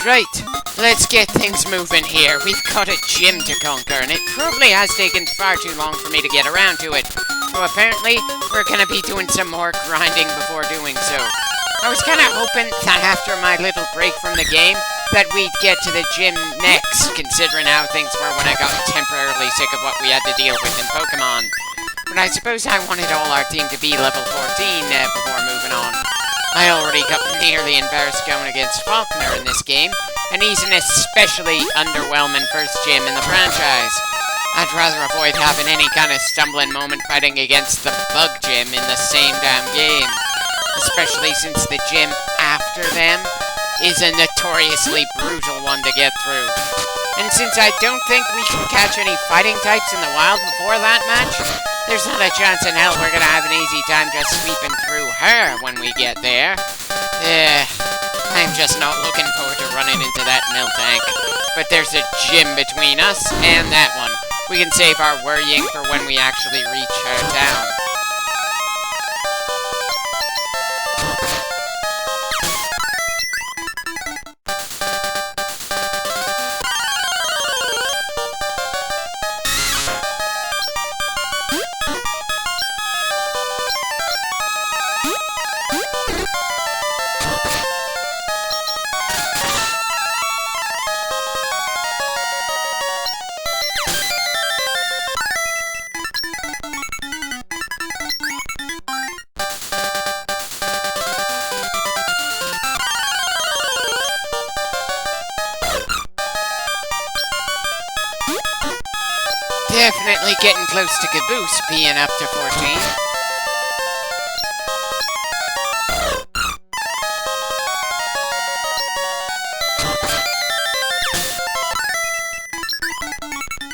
Right, let's get things moving here. We've got a gym to conquer, and it probably has taken far too long for me to get around to it. So apparently, we're gonna be doing some more grinding before doing so. I was kinda hoping that after my little break from the game, that we'd get to the gym next, considering how things were when I got temporarily sick of what we had to deal with in Pokemon. But I suppose I wanted all our team to be level 14 before moving on. I already got nearly embarrassed going against Faulkner in this game, and he's an especially underwhelming first gym in the franchise. I'd rather avoid having any kind of stumbling moment fighting against the Bug Gym in the same damn game. Especially since the gym after them is a notoriously brutal one to get through. And since I don't think we can catch any fighting types in the wild before that match, there's not a chance in hell we're gonna have an easy time just sweeping through her when we get there. I'm just not looking forward to running into that Miltank. But there's a gym between us and that one. We can save our worrying for when we actually reach her town. Definitely getting close to Caboose being up to 14.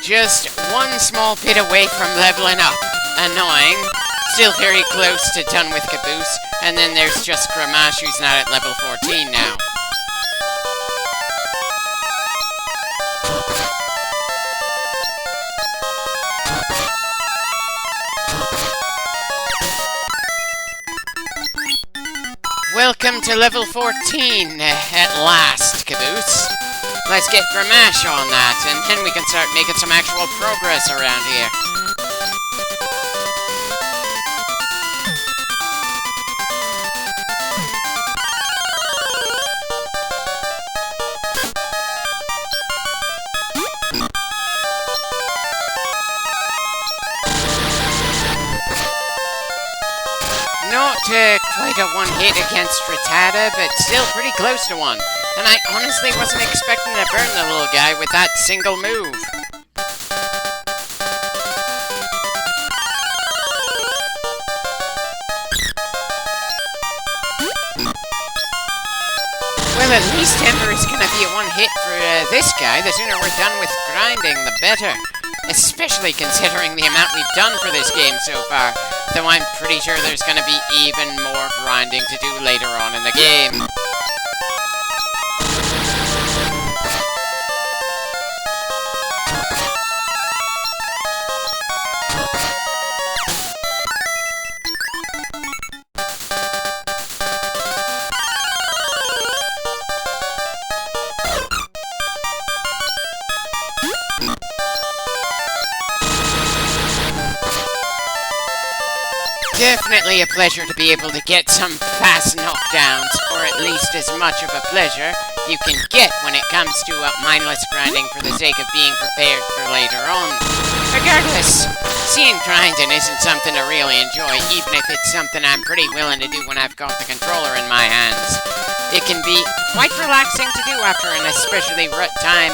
Just one small bit away from leveling up. Annoying. Still very close to done with Caboose. And then there's just Gramash, who's not at level 14 now. Welcome to level 14, at last, Caboose. Let's get Gramash on that, and then we can start making some actual progress around here. Not quite a one-hit against Rattata, but still pretty close to one. And I honestly wasn't expecting to burn the little guy with that single move. Well, at least Ember is gonna be a one-hit for this guy. The sooner we're done with grinding, the better. Especially considering the amount we've done for this game so far. Though I'm pretty sure there's gonna be even more grinding to do later on in the game. Definitely a pleasure to be able to get some fast knockdowns, or at least as much of a pleasure you can get when it comes to mindless grinding for the sake of being prepared for later on. Regardless, seeing grinding isn't something to really enjoy, even if it's something I'm pretty willing to do when I've got the controller in my hands. It can be quite relaxing to do after an especially rough time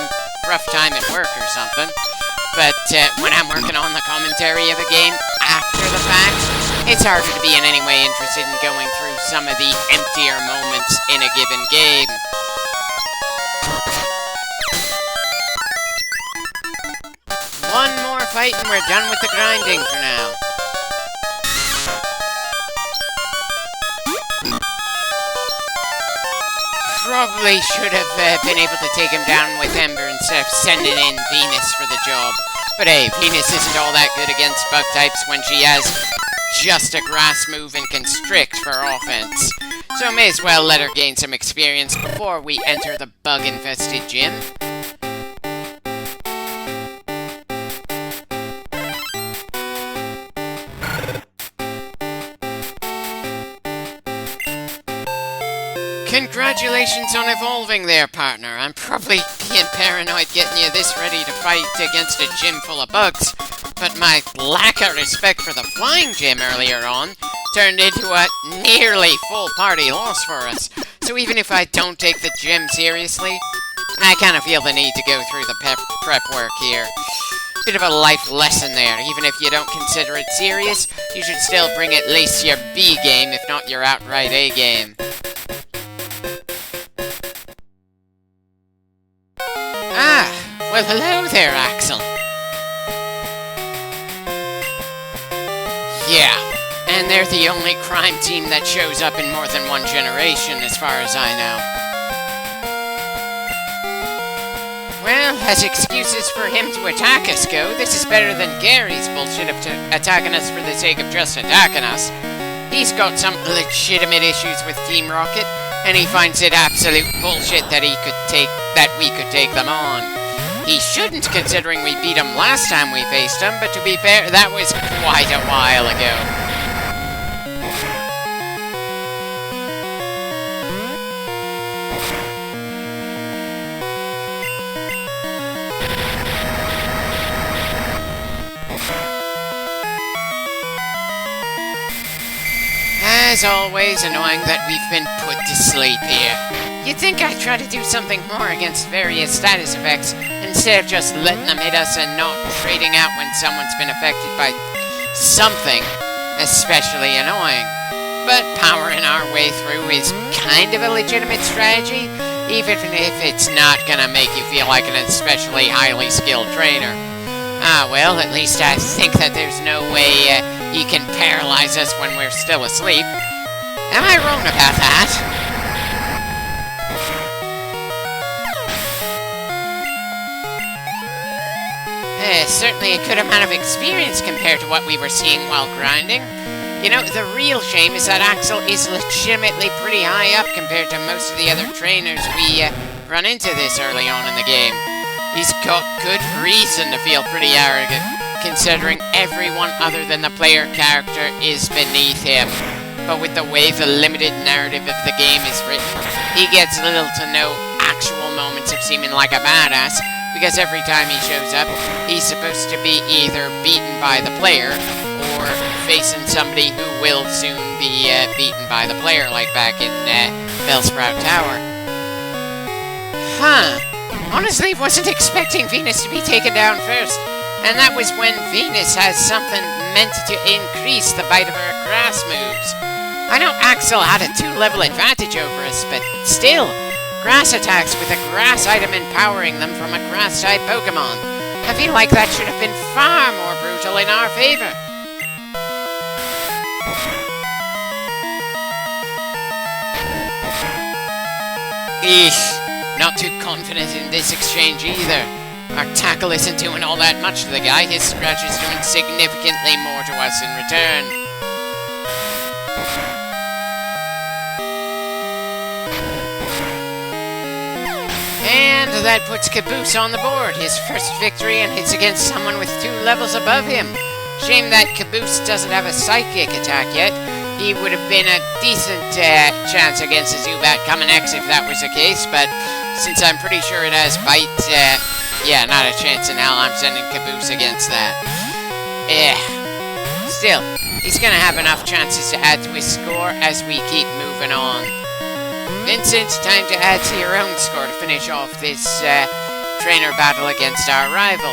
at work or something. But when I'm working on the commentary of a game after the fact, it's harder to be in any way interested in going through some of the emptier moments in a given game. One more fight and we're done with the grinding for now. Probably should have been able to take him down with Ember instead of sending in Venus for the job. But hey, Venus isn't all that good against bug types when she has just a grass move and Constrict for offense. so may as well let her gain some experience before we enter the bug-infested gym. Congratulations on evolving there, partner. I'm probably being paranoid getting you this ready to fight against a gym full of bugs, but my lack of respect for the flying gym earlier on turned into a nearly full party loss for us. So even if I don't take the gym seriously, I kind of feel the need to go through the prep work here. Bit of a life lesson there. Even if you don't consider it serious, you should still bring at least your B game, if not your outright A game. Well, hello there, Axel. Yeah, and they're the only crime team that shows up in more than one generation, as far as I know. Well, as excuses for him to attack us go, this is better than Gary's bullshit of attacking us for the sake of just attacking us. He's got some legitimate issues with Team Rocket, and he finds it absolute bullshit that we could take them on. He shouldn't, considering we beat him last time we faced him, but to be fair, that was quite a while ago. As always, annoying that we've been put to sleep here. You'd think I'd try to do something more against various status effects, instead of just letting them hit us and not trading out when someone's been affected by something especially annoying. But powering our way through is kind of a legitimate strategy, even if it's not gonna make you feel like an especially highly skilled trainer. Ah, well, at least I think that there's no way he can paralyze us when we're still asleep. Am I wrong about that? Certainly a good amount of experience compared to what we were seeing while grinding. You know, the real shame is that Axel is legitimately pretty high up compared to most of the other trainers we run into this early on in the game. He's got good reason to feel pretty arrogant, considering everyone other than the player character is beneath him. But with the way the limited narrative of the game is written, he gets little to no actual moments of seeming like a badass, because every time he shows up, he's supposed to be either beaten by the player, or facing somebody who will soon be beaten by the player, like back in Bellsprout Tower. Huh. Honestly, wasn't expecting Venus to be taken down first, and that was when Venus has something meant to increase the bite of her grass moves. I know Axel had a 2-level advantage over us, but still, grass attacks with a grass item empowering them from a grass-type Pokemon. I feel like that should have been far more brutal in our favor. Eesh. Not too confident in this exchange either. Our tackle isn't doing all that much to the guy. His scratch is doing significantly more to us in return. And that puts Caboose on the board. His first victory, and it's against someone with 2 levels above him. Shame that Caboose doesn't have a psychic attack yet. He would have been a decent chance against a Zubat coming X if that was the case, but since I'm pretty sure it has Bite, yeah, not a chance in hell I'm sending Caboose against that. Still, he's gonna have enough chances to add to his score as we keep moving on. Vincent, time to add to your own score to finish off this trainer battle against our rival.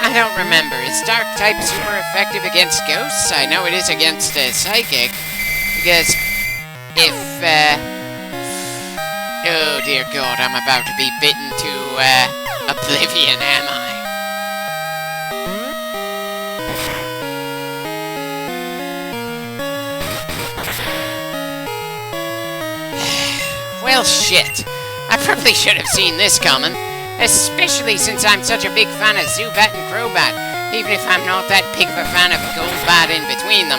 I don't remember. Is Dark-type super effective against ghosts? I know it is against Psychic, because if, oh dear God, I'm about to be bitten to, oblivion, am I? Well, shit. I probably should have seen this coming. Especially since I'm such a big fan of Zubat and Crobat, even if I'm not that big of a fan of Golbat in between them.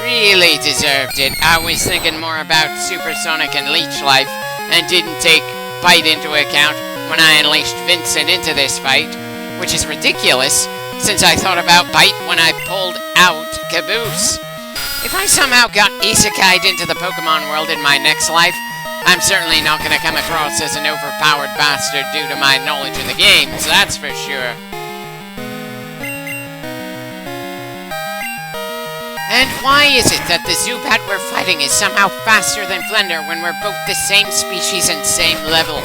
really deserved it. I was thinking more about Supersonic and Leech Life, and didn't take Bite into account when I unleashed Vincent into this fight, which is ridiculous, since I thought about Bite when I pulled out Caboose. If I somehow got isekai'd into the Pokemon world in my next life, I'm certainly not going to come across as an overpowered bastard due to my knowledge of the games, that's for sure. And why is it that the Zubat we're fighting is somehow faster than Flender when we're both the same species and same level?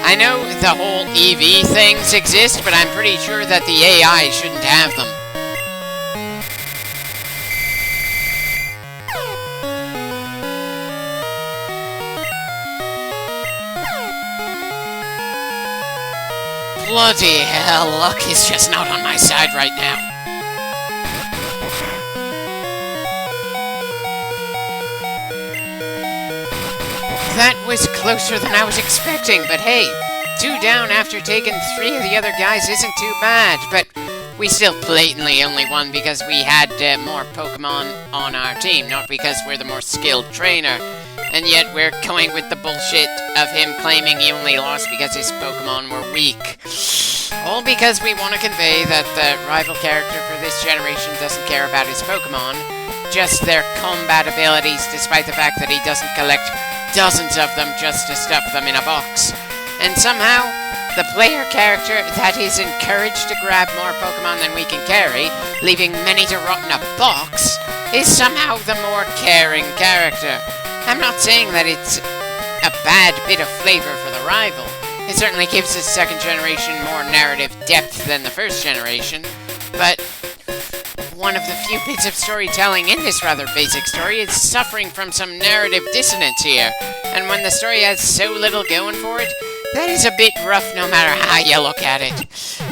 I know the whole EV things exist, but I'm pretty sure that the AI shouldn't have them. Bloody hell, luck is just not on my side right now. That was closer than I was expecting, but hey, 2 down after taking 3 of the other guys isn't too bad, but we still blatantly only won because we had more Pokemon on our team, not because we're the more skilled trainer. And yet we're going with the bullshit of him claiming he only lost because his Pokemon were weak. All because we want to convey that the rival character for this generation doesn't care about his Pokemon, just their combat abilities, despite the fact that he doesn't collect dozens of them just to stuff them in a box. And somehow, the player character that is encouraged to grab more Pokemon than we can carry, leaving many to rot in a box, is somehow the more caring character. I'm not saying that it's a bad bit of flavor for the rival. It certainly gives the second generation more narrative depth than the first generation, but one of the few bits of storytelling in this rather basic story is suffering from some narrative dissonance here, and when the story has so little going for it, that is a bit rough no matter how you look at it.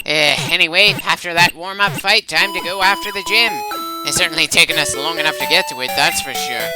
Anyway, after that warm-up fight, time to go after the gym. It's certainly taken us long enough to get to it, that's for sure.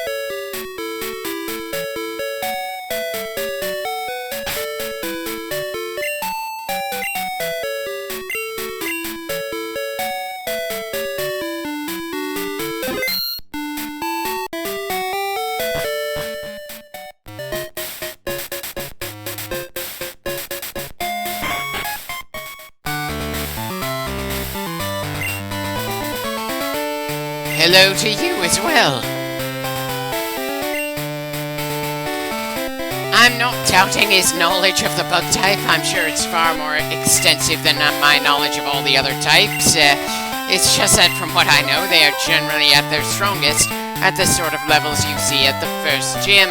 Hello to you as well. I'm not doubting his knowledge of the bug type. I'm sure it's far more extensive than my knowledge of all the other types. It's just that from what I know, they are generally at their strongest at the sort of levels you see at the first gym.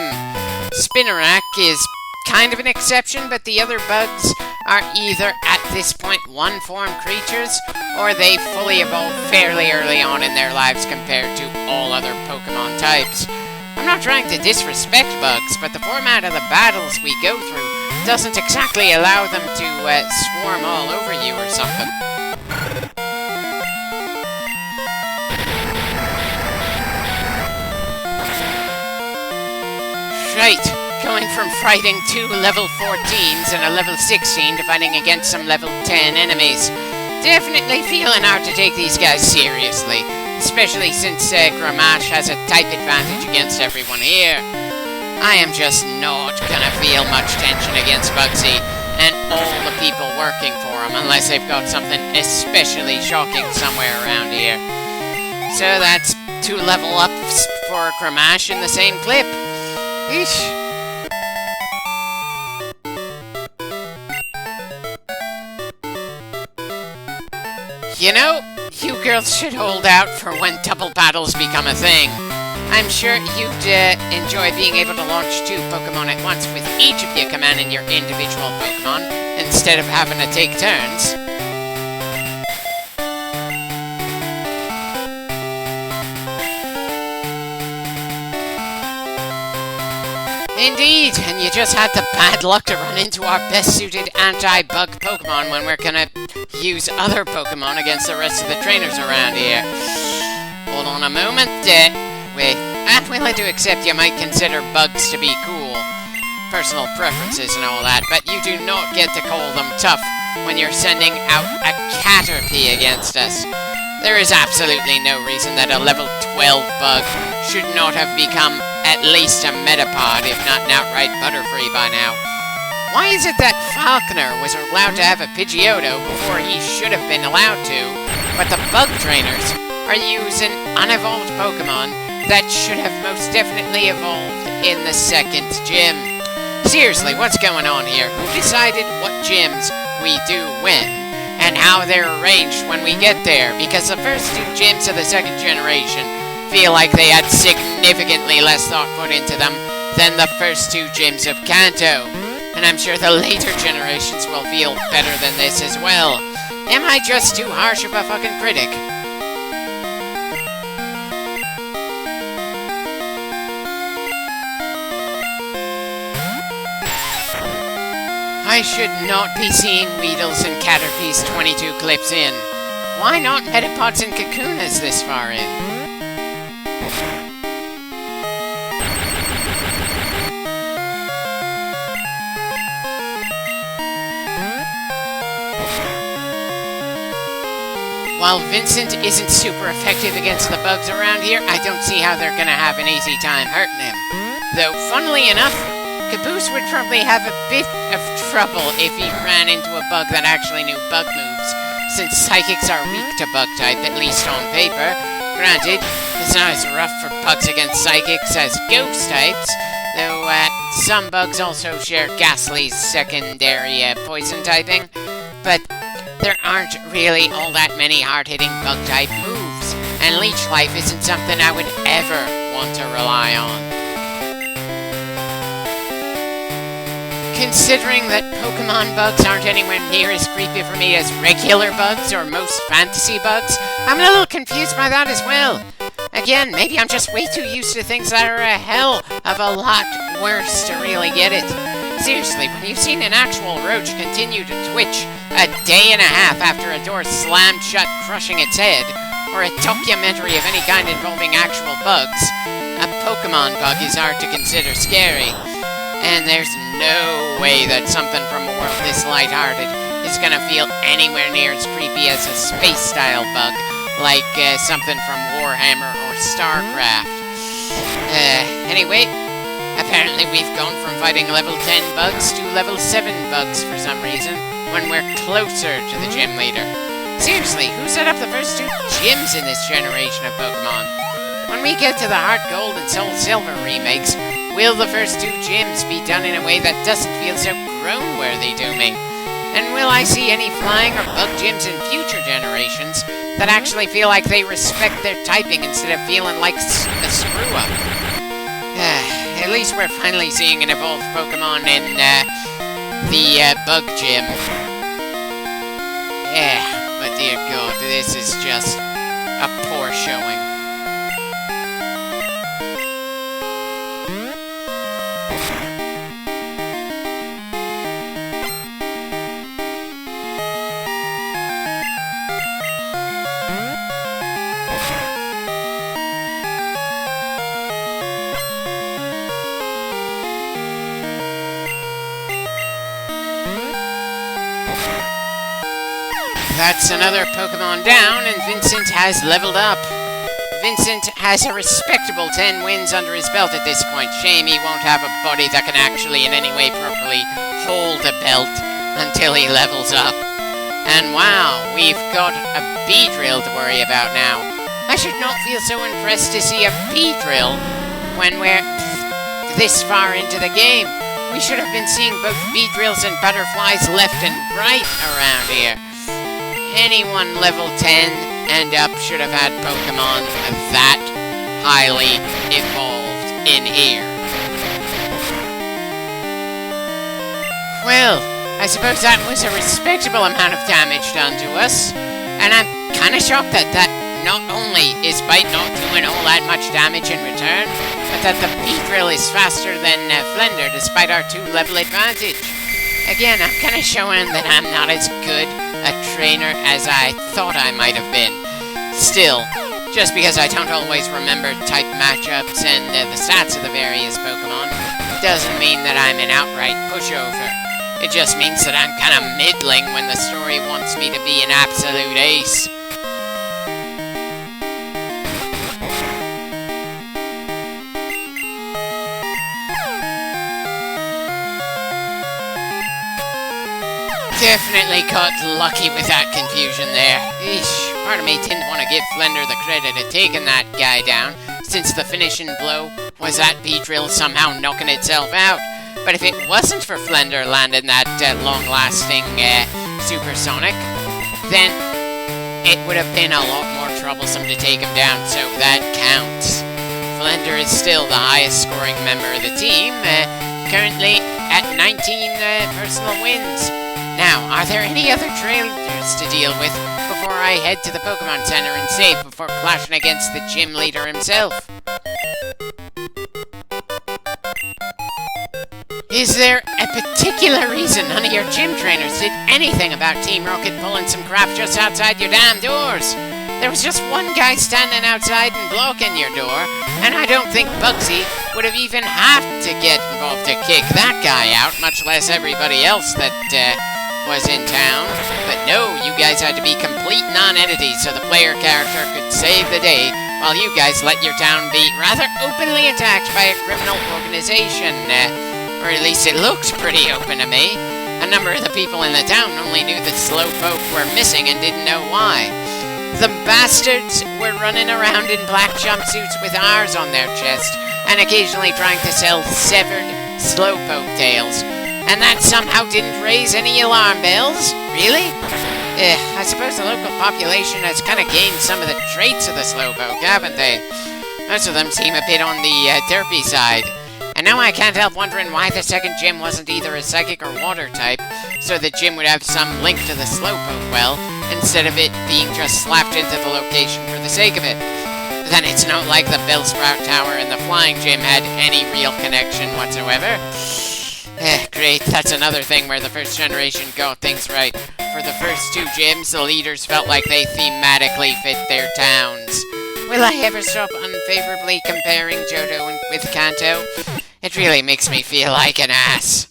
Spinarak is kind of an exception, but the other bugs are either at this point one-form creatures, or they fully evolve fairly early on in their lives compared to all other Pokemon types. I'm not trying to disrespect bugs, but the format of the battles we go through doesn't exactly allow them to swarm all over you or something. Right. Going from fighting 2 level 14s and a level 16 to fighting against some level 10 enemies. Definitely feeling hard to take these guys seriously, especially since Gramash has a type advantage against everyone here. I am just not gonna feel much tension against Bugsy and all the people working for him unless they've got something especially shocking somewhere around here. So that's 2 level ups for Gramash in the same clip. Eesh. You know, you girls should hold out for when double battles become a thing. I'm sure you'd enjoy being able to launch 2 Pokemon at once with each of you commanding your individual Pokemon instead of having to take turns. Indeed, and you just had the bad luck to run into our best-suited anti-bug Pokemon when we're gonna use other Pokemon against the rest of the trainers around here. Hold on a moment, wait, I'm willing to accept you might consider bugs to be cool. Personal preferences and all that, but you do not get to call them tough when you're sending out a Caterpie against us. There is absolutely no reason that a level 12 bug should not have become at least a Metapod, if not an outright Butterfree by now. Why is it that Falconer was allowed to have a Pidgeotto before he should have been allowed to, but the bug trainers are using unevolved Pokemon that should have most definitely evolved in the second gym? Seriously, what's going on here? Who decided what gyms we do when, and how they're arranged when we get there? Because the first two gyms of the second generation feel like they had significantly less thought put into them than the first two gyms of Kanto. And I'm sure the later generations will feel better than this as well. Am I just too harsh of a fucking critic? I should not be seeing Weedles and Caterpies 22 clips in. Why not Metapods and Kakunas this far in? While Vincent isn't super effective against the bugs around here, I don't see how they're gonna have an easy time hurting him. Though, funnily enough, Caboose would probably have a bit of trouble if he ran into a bug that actually knew bug moves, since Psychics are weak to bug type, at least on paper. Granted, it's not as rough for bugs against Psychics as Ghost types, though some bugs also share Ghastly's secondary poison typing, but there aren't really all that many hard-hitting bug-type moves, and Leech Life isn't something I would ever want to rely on. Considering that Pokemon bugs aren't anywhere near as creepy for me as regular bugs or most fantasy bugs, I'm a little confused by that as well. Again, maybe I'm just way too used to things that are a hell of a lot worse to really get it. Seriously, when you've seen an actual roach continue to twitch a day and a half after a door slammed shut, crushing its head, or a documentary of any kind involving actual bugs, a Pokemon bug is hard to consider scary. And there's no way that something from a world this lighthearted is gonna feel anywhere near as creepy as a space-style bug, like something from Warhammer or StarCraft. Anyway, apparently we've gone from fighting level 10 bugs to level 7 bugs for some reason, when we're closer to the gym leader. Seriously, who set up the first two gyms in this generation of Pokemon? When we get to the Heart Gold and Soul Silver remakes, will the first two gyms be done in a way that doesn't feel so grown-worthy to me? And will I see any flying or bug gyms in future generations that actually feel like they respect their typing instead of feeling like a screw-up? At least we're finally seeing an evolved Pokemon in the bug gym. But dear God, this is just a poor showing. That's another Pokemon down, and Vincent has leveled up. Vincent has a respectable 10 wins under his belt at this point. Shame he won't have a body that can actually in any way properly hold a belt until he levels up. And wow, we've got a Beedrill to worry about now. I should not feel so impressed to see a Beedrill when we're this far into the game. We should have been seeing both Beedrills and Butterflies left and right around here. Anyone level 10 and up should have had Pokemon that highly evolved in here. Well, I suppose that was a respectable amount of damage done to us. And I'm kind of shocked that not only is Bite not doing all that much damage in return, but that the Beedrill is faster than Flender despite our 2-level advantage. Again, I'm kind of showing that I'm not as good a trainer as I thought I might have been. Still, just because I don't always remember type matchups and the stats of the various Pokemon, doesn't mean that I'm an outright pushover. It just means that I'm kind of middling when the story wants me to be an absolute ace. Definitely got lucky with that confusion there. Eesh, part of me didn't want to give Flender the credit of taking that guy down, since the finishing blow was that Beedrill somehow knocking itself out. But if it wasn't for Flender landing that long-lasting supersonic, then it would have been a lot more troublesome to take him down, so that counts. Flender is still the highest scoring member of the team, currently at 19 personal wins. Now, are there any other trainers to deal with before I head to the Pokemon Center and save before clashing against the gym leader himself? Is there a particular reason none of your gym trainers did anything about Team Rocket pulling some crap just outside your damn doors? There was just one guy standing outside and blocking your door, and I don't think Bugsy would have even had to get involved to kick that guy out, much less everybody else that was in town. But no, you guys had to be complete non-entities so the player character could save the day, while you guys let your town be rather openly attacked by a criminal organization. Or at least it looked pretty open to me. A number of the people in the town only knew that Slowpoke were missing and didn't know why. The bastards were running around in black jumpsuits with R's on their chest, and occasionally trying to sell severed Slowpoke tails. And that somehow didn't raise any alarm bells? Really? I suppose the local population has kind of gained some of the traits of the Slowpoke, haven't they? Most of them seem a bit on the derpy side. And now I can't help wondering why the second gym wasn't either a psychic or water type, so the gym would have some link to the Slowpoke well, instead of it being just slapped into the location for the sake of it. Then it's not like the Bellsprout Tower and the Flying Gym had any real connection whatsoever. Great, that's another thing where the first generation got things right. For the first two gyms, the leaders felt like they thematically fit their towns. Will I ever stop unfavorably comparing Johto with Kanto? It really makes me feel like an ass.